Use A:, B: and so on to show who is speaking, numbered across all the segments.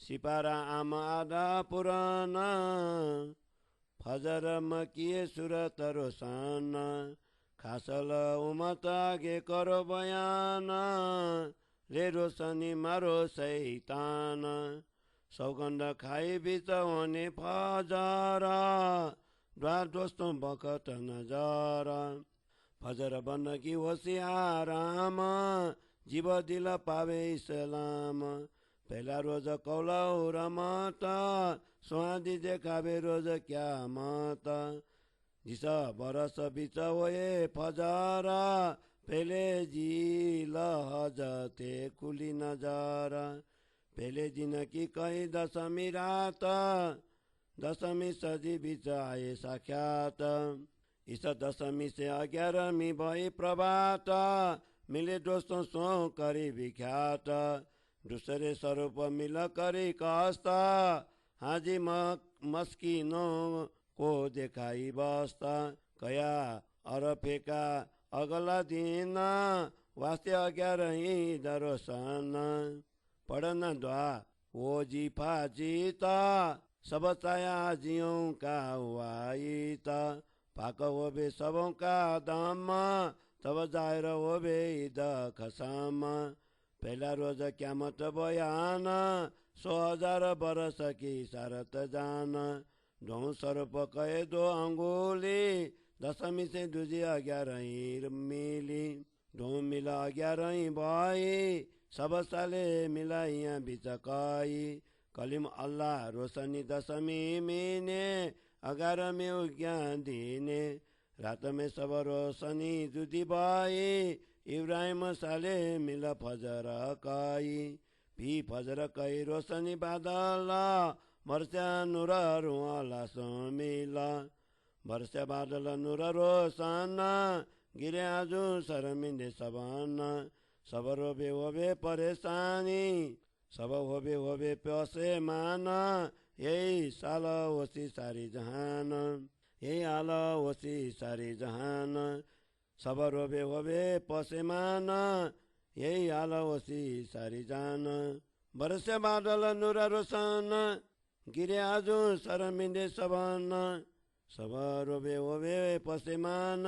A: सिपारा आमा आधा पुराना फजर मकिए सूरत रोशाना खासल उमता गे करो बयाना रे रोशनी मारो सैतान सौगंध खाई बीच होने फजरा द्वार दोस्तों बखत नजारा फजर बन की होशियाराम जीव दिल पावे इस्लाम पहला रोज कौला रमाता स्वादी देखावे रोज क्या माता जिस बरस बीच होए फजारा पहले जी लहजते कुली नजारा पहले दिन की कई दशमी रात दशमी सदी बीच आए साक्षात इस दशमी से 11वीं भई प्रभात मिले दोस्तों सो करी विख्यात दूसरे स्वरूप मिल करी कस्ता हाजी मस्किनों को दिखाई बस्ता कया और फेंका अगला दिन वास्ते 11 दरोसन पढ़ना द्वा वो जीफा जीता सब चाया जियों का वाईता पाक वो बे सबों का दाम तब जाहिर वो बे ईद खसाम पहला रोज क्यामत बयान 100,000 बरस की शरत जान दो स्वरूप कहे 2 अंगुली दशमी से दूजी 11 मिली 2 मिला 11 भाई सब साले मिलाइया बिचकाई कलीम अल्लाह रोशनी दशमी मीने 11 में ज्ञान दीने रात में सब रोशनी दूधी भाई इब्राहिम साले मिला फजर काई भी फजर कई रोशनी बादल वर्षा नूर रुआला मिला वर्षा बादल नूर रोशन गिरे आजू शर्मिंदे सबन सब रोबे होबे परेशानी सब होबे प्यासे माना यही साल होसी सारी जहान यही हाल होसी सारी जहान सब रोबे होबे पसेमान यही हाल होसी सारी जान बरसे बादल नूर रोशन गिरे आजू शर्मिंदे सबन सब रोबे होबे पसेमान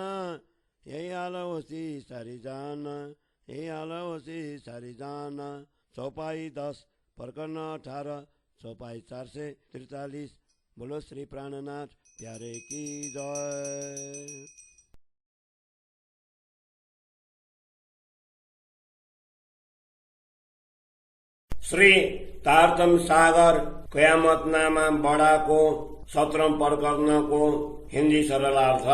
A: यही हाल होसी सारी जान यही हाल होसी सारी जान चौपाई 10 प्रकरण 18 चौपाई 443 बोलो श्री प्राणनाथ प्यारे की जय।
B: श्री तारतम सागर कयामत नामा बड़ा को 17 प्रकरण को हिंदी सरलार्थ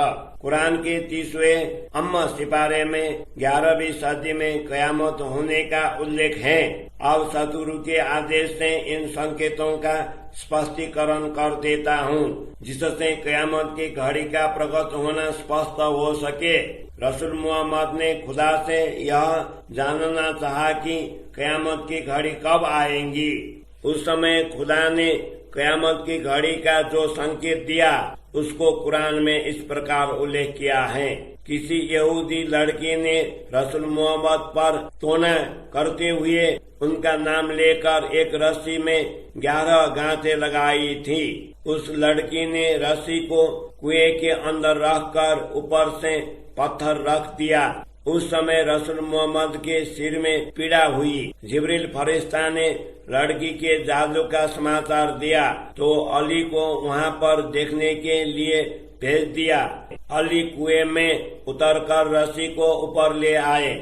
B: कुरान के 30वें अम्मा सिपारे में 11वीं सदी में कयामत होने का उल्लेख है। अब सतगुरु के आदेश से इन संकेतों का स्पष्टीकरण कर देता हूँ जिससे कयामत की घड़ी का प्रकट होना स्पष्ट हो सके। रसूल मोहम्मद ने खुदा से यह जानना चाहा कि कयामत की घड़ी कब आएगी। उस समय खुदा ने कयामत की घड़ी का जो संकेत दिया उसको कुरान में इस प्रकार उल्लेख किया है। किसी यहूदी लड़की ने रसूल मोहम्मद पर टोना करते हुए उनका नाम लेकर एक रस्सी में 11 गांठें लगाई थी। उस लड़की ने रस्सी को कुएं के अंदर रखकर ऊपर से पत्थर रख दिया। उस समय रसूल मोहम्मद के सिर में पीड़ा हुई। जिब्रील फरिश्ता ने लड़की के जादू का समाचार दिया तो अली को वहां पर देखने के लिए भेज दिया। अली कुएं में उतरकर रस्सी को ऊपर ले आए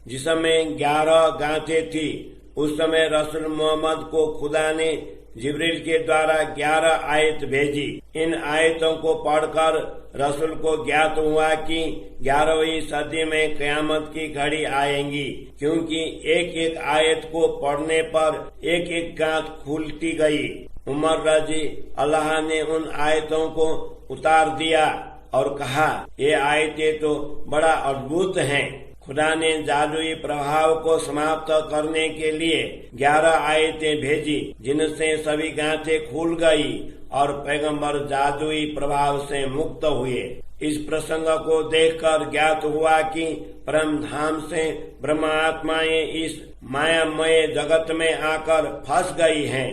B: जिसमें 11 गांठें थी। उस समय रसूल मोहम्मद को खुदा ने जिब्रील के द्वारा 11 आयत भेजी। इन आयतों को पढ़कर रसूल को ज्ञात हुआ कि 11वीं सदी में कयामत की घड़ी आएगी, क्योंकि एक एक आयत को पढ़ने पर एक एक गांठ खुलती गई। उमर रजी अल्लाह ने उन आयतों को उतार दिया और कहा, ये आयतें तो बड़ा अद्भुत हैं। खुदा ने जादुई प्रभाव को समाप्त करने के लिए 11 आयतें भेजी जिनसे सभी गांठें खुल गई और पैगंबर जादुई प्रभाव से मुक्त हुए। इस प्रसंग को देखकर ज्ञात हुआ कि परम धाम से ब्रह्म आत्माएं इस मायामय जगत में आकर फंस गई हैं।